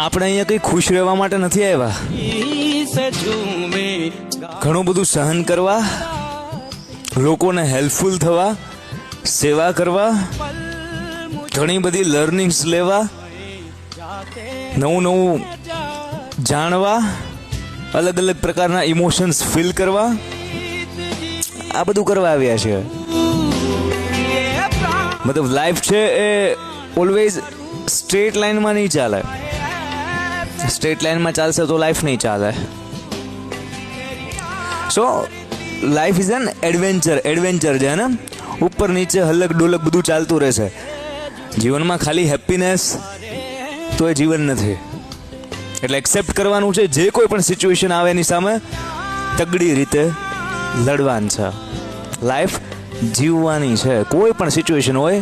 આપણે અહીંયા કંઈ ખુશ રહેવા માટે નથી આવ્યા. ઘણું બધું સહન કરવા, લોકોને હેલ્પફુલ થવા, સેવા કરવા, ઘણી બધી લર્નિંગ્સ લેવા, નવું નવું જાણવા, અલગ અલગ પ્રકારના ઇમોશન્સ ફીલ કરવા, આ બધું કરવા આવ્યા છે. મતલબ લાઈફ છે એ ઓલવેઝ સ્ટ્રેટ લાઈનમાં નહીં ચાલે. સ્ટ્રેટ લાઈનમાં ચાલશે તો લાઈફ નહીં ચાલે. સો લાઈફ ઇઝ એન એડવેન્ચર છે ને, ઉપર નીચે હલક ડોલક બધું ચાલતું રહેશે. જીવનમાં ખાલી હેપીનેસ તો એ જીવન નથી. એટલે એક્સેપ્ટ કરવાનું છે, જે કોઈ પણ સિચ્યુએશન આવે એની સામે તગડી રીતે લડવાનું છે. લાઈફ જીવવાની છે, કોઈ પણ સિચ્યુએશન હોય